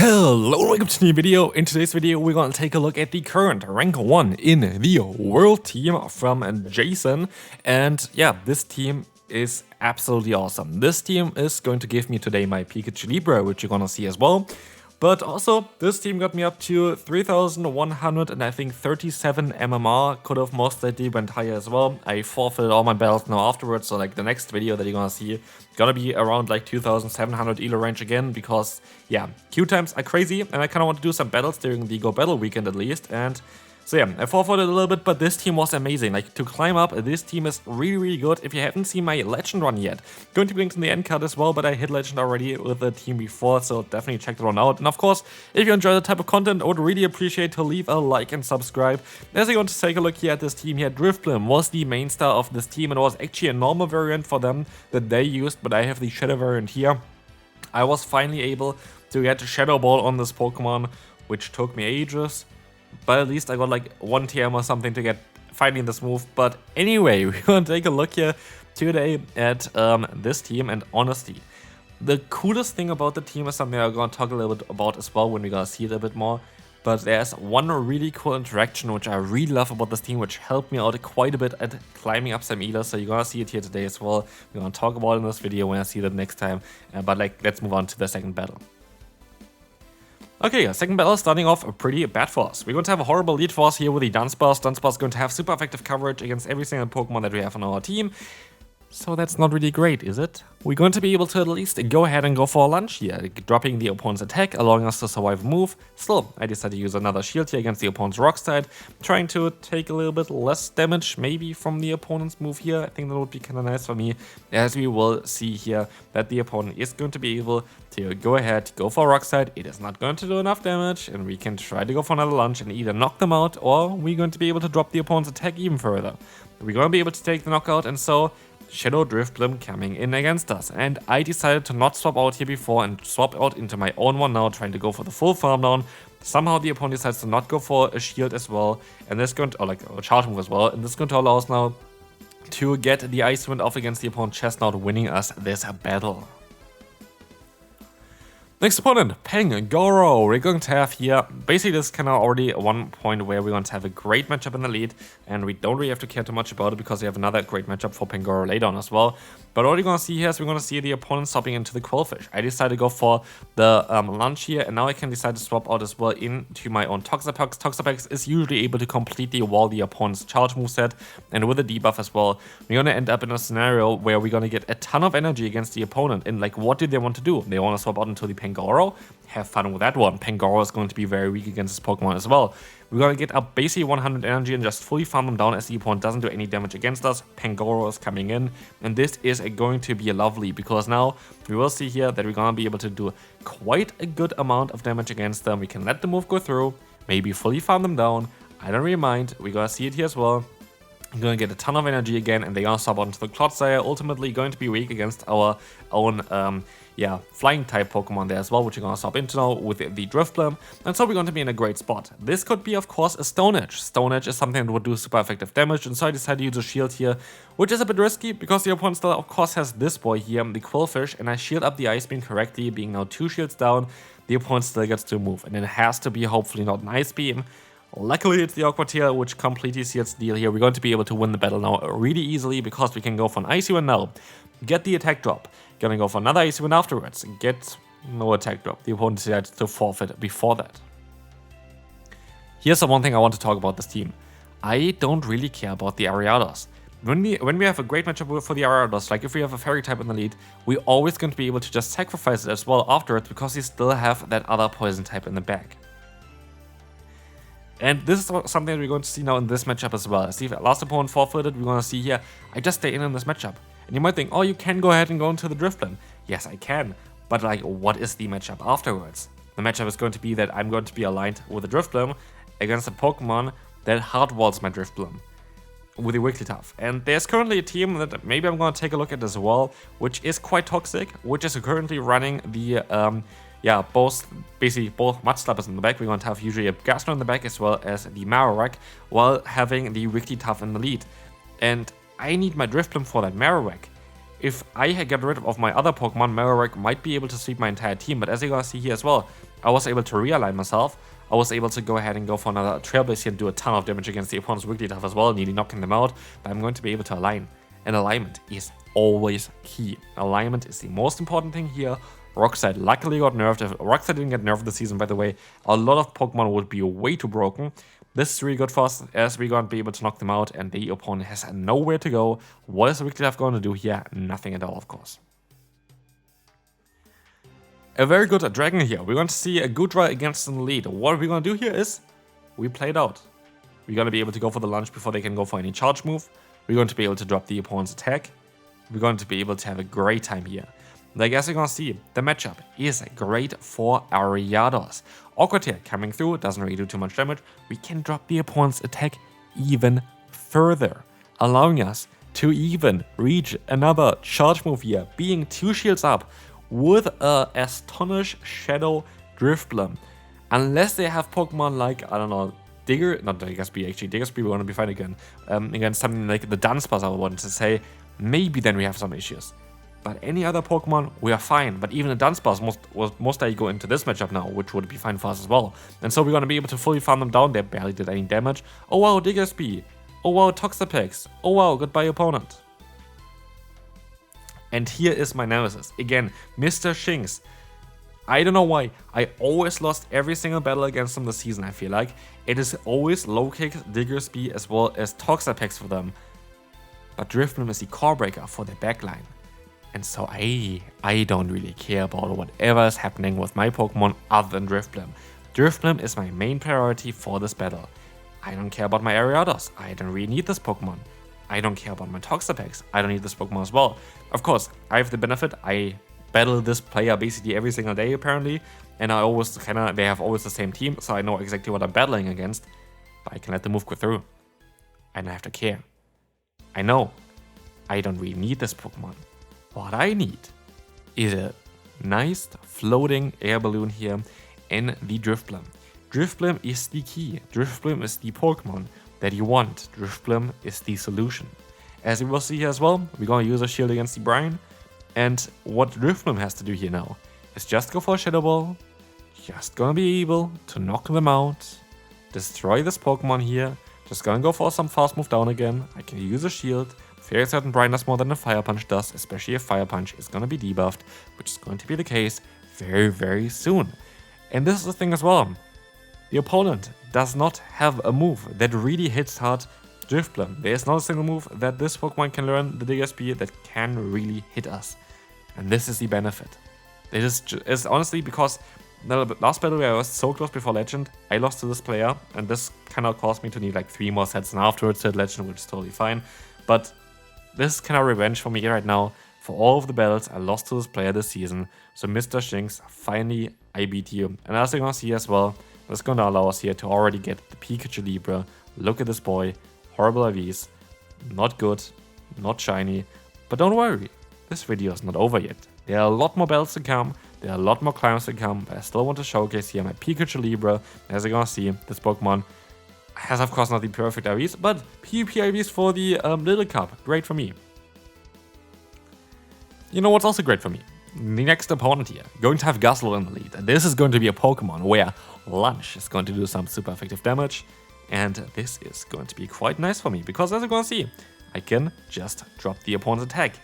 Hello, welcome to a new video. In today's video, we're going to take a look at the current rank 1 in the world team from Jason. And yeah, this team is absolutely awesome. This team is going to give me today my Pikachu Libre, which you're going to see as well. But also, this team got me up to 3,100 and I think 37 MMR. Could have most likely went higher as well. I forfeited all my battles now afterwards, so like the next video that you're gonna see gonna be around like 2,700 elo range again, because yeah, queue times are crazy and I kinda want to do some battles during the Go Battle weekend at least. And so yeah, I forfeited a little bit, but this team was amazing. Like, to climb up, this team is really good. If you haven't seen my Legend run yet, going to be linked in the end card as well, but I hit Legend already with the team before, so definitely check that one out. And of course, if you enjoy the type of content, I would really appreciate to leave a like and subscribe. As you want to take a look here at this team here, Drifblim was the main star of this team, and it was actually a normal variant for them that they used, but I have the Shadow variant here. I was finally able to get Shadow Ball on this Pokemon, which took me ages. But at least I got like 1 TM or something to get finally this move. But anyway, we're gonna take a look here today at this team. And honestly, the coolest thing about the team is something I'm gonna talk a little bit about as well when we're gonna see it a bit more. But there's one really cool interaction which I really love about this team, which helped me out quite a bit at climbing up some elos. So you're gonna see it here today as well. We're gonna talk about it in this video when I see that next time. But like, let's move on to the second battle. Okay, second battle starting off pretty bad for us. We're going to have a horrible lead for us here with the Dunsparce. Dunsparce is going to have super effective coverage against every single Pokemon that we have on our team. So that's not really great, is it? We're going to be able to at least go ahead and go for a lunge here, dropping the opponent's attack, allowing us to survive a move. Still, I decided to use another shield here against the opponent's rock side, trying to take a little bit less damage maybe from the opponent's move here. I think that would be kind of nice for me, as we will see here that the opponent is going to be able to go ahead, go for a rock side. It is not going to do enough damage, and we can try to go for another lunge and either knock them out, or we're going to be able to drop the opponent's attack even further. We're going to be able to take the knockout, and so Shadow Drifblim coming in against us. And I decided to not swap out here before and swap out into my own one now, trying to go for the full farm down. Somehow the opponent decides to not go for a shield as well, and this is going to, or like a charge move as well, and this is going to allow us now to get the Ice Wind off against the opponent's Chestnut, winning us this battle. Next opponent, Pangoro. We're going to have here, basically this is kind of already one point where we're going to have a great matchup in the lead, and we don't really have to care too much about it because we have another great matchup for Pangoro later on as well. But what we're going to see here is we're going to see the opponent swapping into the Quillfish. I decided to go for the lunge here, and now I can decide to swap out as well into my own Toxapex. Toxapex is usually able to completely wall the opponent's charge moveset, and with a debuff as well, we're going to end up in a scenario where we're going to get a ton of energy against the opponent. And like, what do they want to do? They want to swap out into the Pangoro. Have fun with that one. Pangoro is going to be very weak against this Pokemon as well. We're going to get up basically 100 energy and just fully farm them down as the opponent doesn't do any damage against us. Pangoro is coming in, and this is going to be lovely because now we will see here that we're going to be able to do quite a good amount of damage against them. We can let the move go through, maybe fully farm them down. I don't really mind. We're going to see it here as well. I'm going to get a ton of energy again, and they're going to sub onto the Clodsire, ultimately going to be weak against our own flying type Pokemon there as well, which we're going to sub into now with the Drifblim, and so we're going to be in a great spot. This could be, of course, a Stone Edge. Stone Edge is something that would do super effective damage, and so I decided to use a shield here, which is a bit risky because the opponent still, of course, has this boy here, the Quillfish, and I shield up the Ice Beam correctly, being now 2 shields down. The opponent still gets to move, and it has to be hopefully not an Ice Beam. Luckily, it's the Aqua Tail, which completely seals the deal here. We're going to be able to win the battle now really easily because we can go for an Icy Wind now, get the attack drop, gonna go for another Icy Wind afterwards, get no attack drop. The opponent decided to forfeit before that. Here's the one thing I want to talk about this team. I don't really care about the Ariados. When we have a great matchup for the Ariados, like if we have a Fairy type in the lead, we're always going to be able to just sacrifice it as well afterwards because we still have that other poison type in the back. And this is something that we're going to see now in this matchup as well. As the last opponent forfeited, we're going to see here, I just stay in this matchup. And you might think, oh, you can go ahead and go into the Drifblim. Yes, I can. But like, what is the matchup afterwards? The matchup is going to be that I'm going to be aligned with a Drifblim against a Pokemon that hardwalls my Drifblim with the Wigglytuff. And there's currently a team that maybe I'm going to take a look at as well, which is quite toxic, which is currently running the both Mud Slappers in the back. We're going to have usually a Gastro in the back as well as the Marowak, while having the Wigglytuff in the lead. And I need my Drifblim for that Marowak. If I get rid of my other Pokemon, Marowak might be able to sweep my entire team, but as you're gonna see here as well, I was able to realign myself. I was able to go ahead and go for another Trailblaze here and do a ton of damage against the opponent's wigglytuff as well, nearly knocking them out, but I'm going to be able to align. And alignment is always key. Alignment is the most important thing here. Rockslide luckily got nerfed. If Rockslide didn't get nerfed this season, by the way, a lot of Pokemon would be way too broken. This is really good for us, as we're going to be able to knock them out, and the opponent has nowhere to go. What is wigglytuff going to do here? Nothing at all, of course. A very good dragon here. We're going to see a Goodra against an elite. What we're going to do here is, we play it out. We're going to be able to go for the lunge before they can go for any charge move. We're going to be able to drop the opponent's attack. We're going to be able to have a great time here. Like as you're going to see, the matchup is great for Ariados. Awkward here coming through, doesn't really do too much damage. We can drop the opponent's attack even further, allowing us to even reach another charge move here, being 2 shields up with a Astonish Shadow Drifblim. Unless they have Pokemon like, I don't know, Diggersby actually, Diggersby we're going to be fine again. Against something like the Dunsparce, I wanted to say, maybe then we have some issues. But any other Pokemon, we are fine. But even the Dunsparce will most likely go into this matchup now, which would be fine for us as well. And so we're going to be able to fully farm them down. They barely did any damage. Oh wow, Diggersby. Oh wow, Toxapex. Oh wow, goodbye opponent. And here is my nemesis. Again, Mr. Shinx. I don't know why. I always lost every single battle against them this season, I feel like. It is always low kick, Diggersby, as well as Toxapex for them. But Drifblim is the core breaker for their backline. And so I don't really care about whatever is happening with my Pokemon other than Drifblim. Drifblim is my main priority for this battle. I don't care about my Ariados. I don't really need this Pokemon. I don't care about my Toxapex. I don't need this Pokemon as well. Of course, I have the benefit. I battle this player basically every single day apparently. And I always they have always the same team. So I know exactly what I'm battling against. But I can let the move go through. I don't have to care. I know. I don't really need this Pokemon. What I need is a nice floating air balloon here in the Drifblim. Drifblim is the key. Drifblim is the Pokemon that you want. Drifblim is the solution. As you will see here as well, we're going to use a shield against the Brine. And what Drifblim has to do here now is just go for a Shadow Ball. Just going to be able to knock them out. Destroy this Pokemon here. Just going to go for some fast move down again. I can use a shield. Very certain Brine does more than a Fire Punch does, especially if Fire Punch is going to be debuffed, which is going to be the case very, very soon. And this is the thing as well. The opponent does not have a move that really hits hard Drifblim. There is not a single move that this Pokemon can learn, the Diggersby, that can really hit us. And this is the benefit. It is honestly because the last battle where I was so close before Legend, I lost to this player, and this kind of caused me to need like 3 more sets and afterwards to Legend, which is totally fine. But this is kind of revenge for me right now. For all of the battles I lost to this player this season. So Mr. Shinx, finally I beat you. And as you're going to see as well, this is going to allow us here to already get the Pikachu Libre. Look at this boy. Horrible IVs. Not good. Not shiny. But don't worry. This video is not over yet. There are a lot more battles to come. There are a lot more climbs to come. But I still want to showcase here my Pikachu Libre. As you're going to see, this Pokemon has of course not the perfect IVs, but PvP IVs for the Little Cup. Great for me. You know what's also great for me? The next opponent here, going to have Guzzle in the lead. This is going to be a Pokemon where Lunch is going to do some super effective damage. And this is going to be quite nice for me, because as you're going to see, I can just drop the opponent's attack.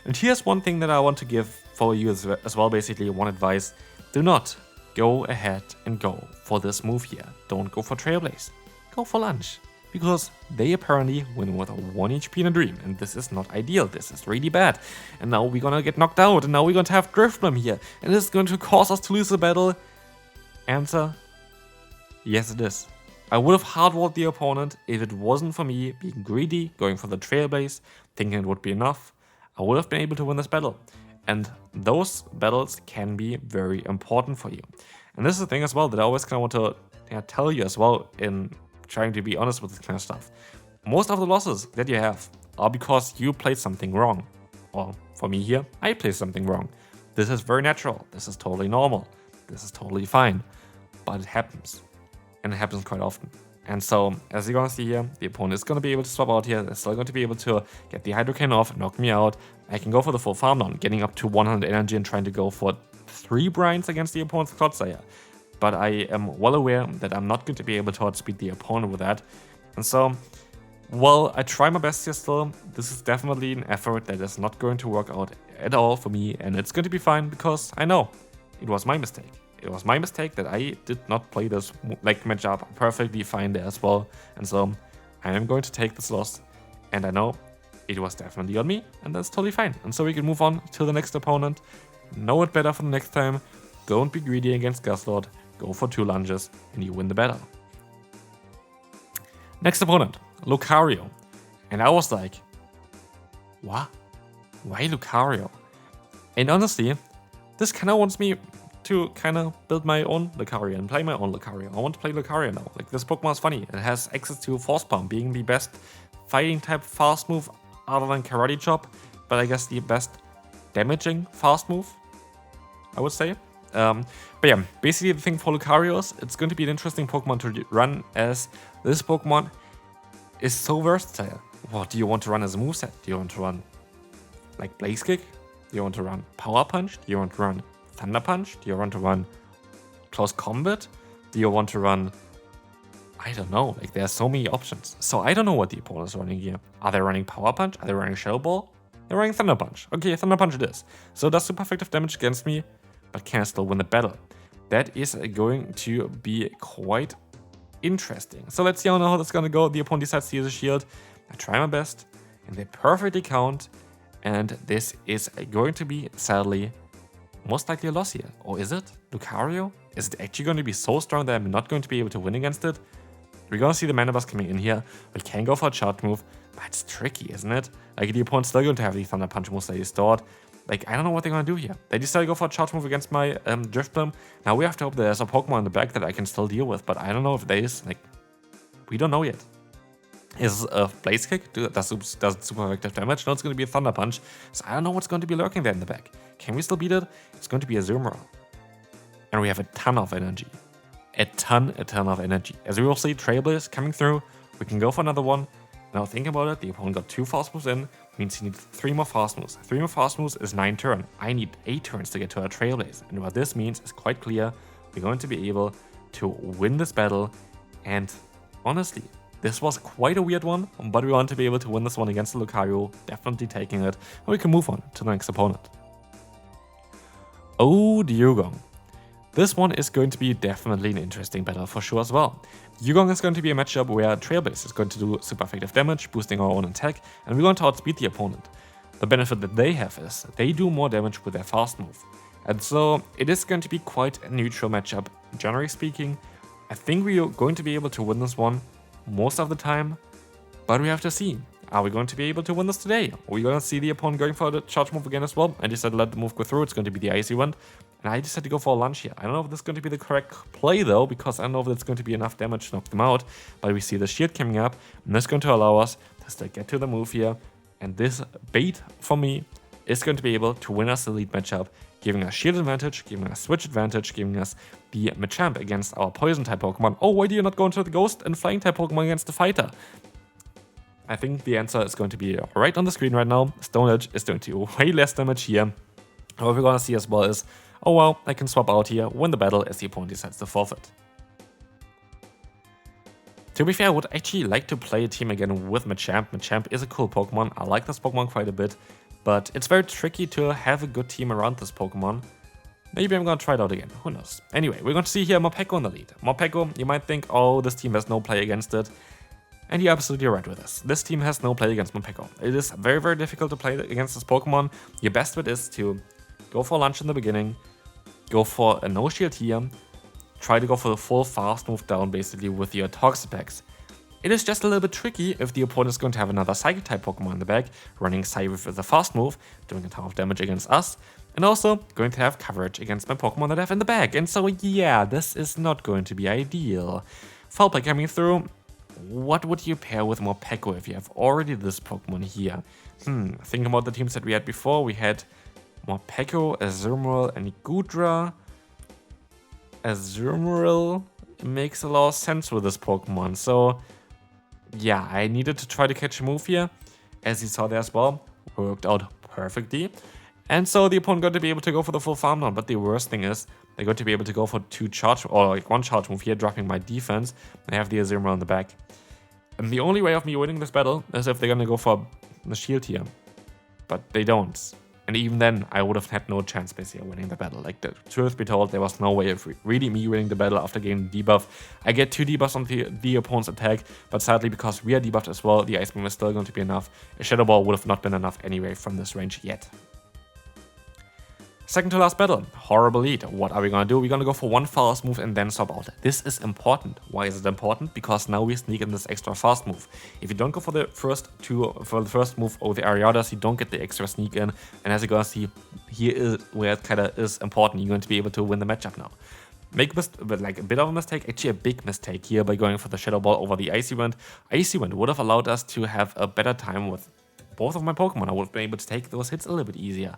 And here's one thing that I want to give for you as well, basically one advice. Do not go ahead and go for this move here. Don't go for Trailblaze. Go for Lunch, because they apparently win with a 1 HP in a dream, and this is not ideal. This is really bad. And now we're gonna get knocked out, and now we're going to have Drifblim here, and this is going to cause us to lose the battle. Answer: yes, it is. I would have hardwalled the opponent if it wasn't for me being greedy, going for the Trailblaze, thinking it would be enough. I would have been able to win this battle, and those battles can be very important for you. And this is the thing as well that I always kind of want to tell you as well in trying to be honest with this kind of stuff. Most of the losses that you have are because you played something wrong. Or for me here, I played something wrong. This is very natural. This is totally normal. This is totally fine. But it happens. And it happens quite often. And so, as you're going to see here, the opponent is going to be able to swap out here. They're still going to be able to get the Hydrocan off, knock me out. I can go for the full farm down, getting up to 100 energy and trying to go for 3 Brines against the opponent's Clodsire. but I am well aware that I'm not going to be able to outspeed the opponent with that. And so, well, I try my best here still. This is definitely an effort that is not going to work out at all for me, and it's going to be fine because I know it was my mistake. It was my mistake that I did not play this matchup perfectly fine there as well, and so I am going to take this loss, and I know it was definitely on me, and that's totally fine. And so we can move on to the next opponent. Know it better for the next time. Don't be greedy against Lostheart. Go for 2 lunges, and you win the battle. Next opponent, Lucario. And I was like, what? Why Lucario? And honestly, this kind of wants me to kind of build my own Lucario and play my own Lucario. I want to play Lucario now. Like, this Pokemon is funny. It has access to Force Palm, being the best fighting type fast move other than Karate Chop, but I guess the best damaging fast move, I would say. But yeah, basically the thing for Lucario is it's going to be an interesting Pokemon to run, as this Pokemon is so versatile. What do you want to run as a moveset? Do you want to run like Blaze Kick? Do you want to run Power Punch? Do you want to run Thunder Punch? Do you want to run Close Combat? Do you want to run... I don't know, like there are so many options. So I don't know what the opponent is running here. Are they running Power Punch? Are they running Shadow Ball? They're running Thunder Punch. Okay, Thunder Punch it is. So it does super effective damage against me, but can I still win the battle? That is going to be quite interesting. So let's see how that's going to go. The opponent decides to use a shield. I try my best, and they perfectly count. And this is going to be, sadly, most likely a loss here. Or is it? Lucario? Is it actually going to be so strong that I'm not going to be able to win against it? We're going to see the Mana Burst coming in here. We can go for a charge move, but it's tricky, isn't it? Like, the opponent's still going to have the Thunder Punch moves that he stored. Like, I don't know what they're going to do here. They decided to go for a charge move against my Drifblim. Now we have to hope there's a Pokemon in the back that I can still deal with, but I don't know if there is. Like, we don't know yet. Is a Blaze Kick? Does it super effective damage? No, it's going to be a Thunder Punch. So I don't know what's going to be lurking there in the back. Can we still beat it? It's going to be a Germnaa. And we have a ton of energy. A ton of energy. As we will see, Trailblaze coming through. We can go for another one. Now think about it. The opponent got 2 fast moves in. Means he needs 3 more fast moves. 3 more fast moves is 9 turns. I need 8 turns to get to our Trailblaze. And what this means is quite clear. We're going to be able to win this battle. And honestly, this was quite a weird one, but we want to be able to win this one against the Lucario, definitely taking it, and we can move on to the next opponent. Oh, Dugong. This one is going to be definitely an interesting battle for sure as well. Dugong is going to be a matchup where Trailblaze is going to do super effective damage, boosting our own attack, and we're going to outspeed the opponent. The benefit that they have is they do more damage with their fast move. And so it is going to be quite a neutral matchup, generally speaking. I think we are going to be able to win this one most of the time, but we have to see. Are we going to be able to win this today? Are we going to see the opponent going for the charge move again as well? I decided to let the move go through. It's going to be the icy one. And I decided to go for a lunge here. I don't know if this is going to be the correct play though, because I don't know if it's going to be enough damage to knock them out. But we see the shield coming up, and that's going to allow us to still get to the move here. And this bait for me is going to be able to win us the lead matchup, giving us shield advantage, giving us switch advantage, giving us the Machamp against our poison type Pokemon. Oh, why do you not go into the ghost and flying type Pokemon against the fighter? I think the answer is going to be right on the screen right now. Stone Edge is doing to way less damage here. What we're going to see as well is, oh well, I can swap out here, win the battle as the opponent decides to forfeit. To be fair, I would actually like to play a team again with Machamp. Machamp is a cool Pokemon. I like this Pokemon quite a bit. But it's very tricky to have a good team around this Pokemon. Maybe I'm going to try it out again. Who knows? Anyway, we're going to see here Morpeko in the lead. Morpeko, you might think, oh, this team has no play against it. And you're absolutely right with this. This team has no play against Morpeko. It is very, very difficult to play against this Pokemon. Your best bet is to go for a lunge in the beginning, go for a no shield here, try to go for the full fast move down basically with your Toxapex. It is just a little bit tricky if the opponent is going to have another Psychic type Pokemon in the back, running Psywave with a fast move, doing a ton of damage against us, and also going to have coverage against my Pokemon that I have in the back. And so yeah, this is not going to be ideal. Foul Play coming through. What would you pair with Morpeko if you have already this Pokemon here? Think about the teams that we had before. We had Morpeko, Azumarill, and Goodra. Azumarill makes a lot of sense with this Pokemon, so yeah, I needed to try to catch a move here. As you saw there as well, worked out perfectly. And so the opponent got to be able to go for the full farm down, but the worst thing is they're going to be able to go for 2 charge, or like 1 charge move here, dropping my defense, and have the Azumarill on the back. And the only way of me winning this battle is if they're going to go for the shield here, but they don't. And even then, I would have had no chance basically of winning the battle. Like, the truth be told, there was no way of really me winning the battle after getting the debuff. I get 2 debuffs on the opponent's attack, but sadly, because we are debuffed as well, the Ice Beam is still going to be enough. A Shadow Ball would have not been enough anyway from this range yet. Second to last battle, horrible lead. What are we gonna do? We're gonna go for 1 fast move and then swap out. This is important. Why is it important? Because now we sneak in this extra fast move. If you don't go for the first move over the Ariadas, you don't get the extra sneak in. And as you're gonna see, here is where it kinda is important. You're going to be able to win the matchup now. Make like a bit of a mistake, actually a big mistake here by going for the Shadow Ball over the Icy Wind. Icy Wind would have allowed us to have a better time with both of my Pokemon. I would have been able to take those hits a little bit easier.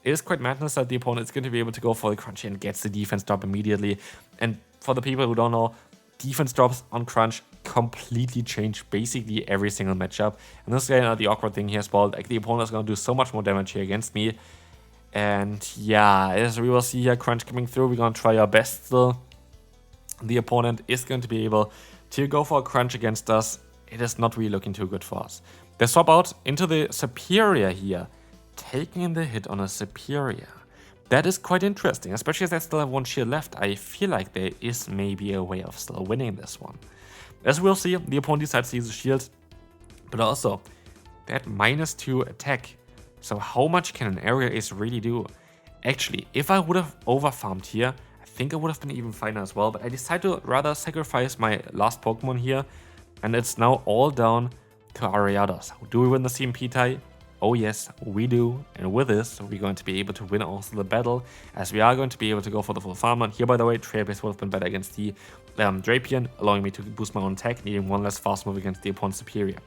It is quite madness that the opponent is going to be able to go for the crunch and gets the defense drop immediately. And for the people who don't know, defense drops on crunch completely change basically every single matchup. And this is the awkward thing here as well. Like, the opponent is going to do so much more damage here against me. And yeah, as we will see here, crunch coming through. We're going to try our best still. The opponent is going to be able to go for a crunch against us. It is not really looking too good for us. They swap out into the Superior here, taking the hit on a Superior. That is quite interesting, especially as I still have 1 shield left. I feel like there is maybe a way of still winning this one. As we'll see, the opponent decides to use a shield, but also that -2 attack. So how much can an area ace really do? Actually, if I would have overfarmed here, I think I would have been even finer as well, but I decided to rather sacrifice my last Pokemon here, and it's now all down to Ariados. Do we win the CMP tie? Oh yes, we do, and with this, we're going to be able to win also the battle, as we are going to be able to go for the full farm. And here, by the way, Trailblaze would have been better against the Drapion, allowing me to boost my own attack, needing 1 less fast move against the opponent's Superior.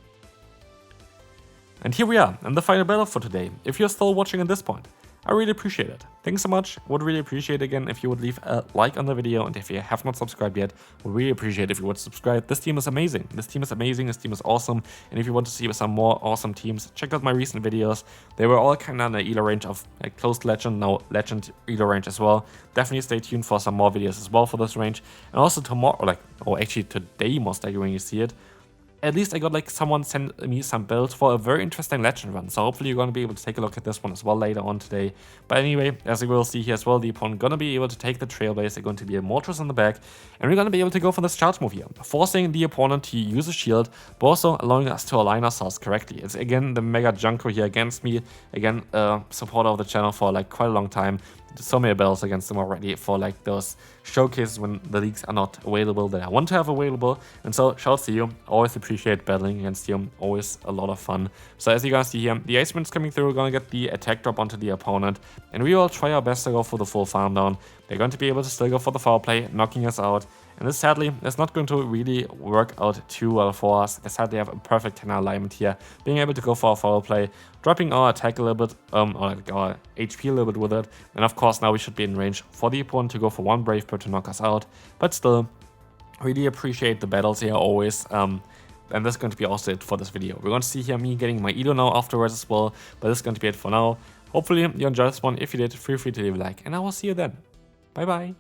And here we are, in the final battle for today. If you're still watching at this point, I really appreciate it. Thanks so much. Would really appreciate again if you would leave a like on the video, and if you have not subscribed yet, would really appreciate if you would subscribe. This team is amazing. This team is amazing. This team is awesome. And if you want to see some more awesome teams, check out my recent videos. They were all kind of in the elo range of like close to Legend, now Legend elo range as well. Definitely stay tuned for some more videos as well for this range. And also tomorrow, actually today most likely when you see it, at least I got like someone sent me some builds for a very interesting Legend run. So hopefully you're going to be able to take a look at this one as well later on today. But anyway, as you will see here as well, the opponent going to be able to take the Trailblaze. They're going to be a Moltres on the back. And we're going to be able to go for this charge move here, forcing the opponent to use a shield, but also allowing us to align ourselves correctly. It's again the Mega Junko here against me. Again, supporter of the channel for like quite a long time. So many battles against them already for like those showcases when the leagues are not available that I want to have available. And so shouts to you. Always appreciate battling against you. Always a lot of fun. So as you guys see here, the Ice Wind's coming through. We're going to get the attack drop onto the opponent, and we will try our best to go for the full farm down. They're going to be able to still go for the foul play, knocking us out. And this sadly is not going to really work out too well for us. They sadly have a perfect 10 alignment here, being able to go for a foul play, dropping our attack a little bit, or like our HP a little bit with it. And of course now we should be in range for the opponent to go for 1 Brave Bird to knock us out. But still, really appreciate the battles here always. And that's going to be also it for this video. We're going to see here me getting my Edo now afterwards as well. But this is going to be it for now. Hopefully you enjoyed this one. If you did, feel free to leave a like, and I will see you then. Bye bye.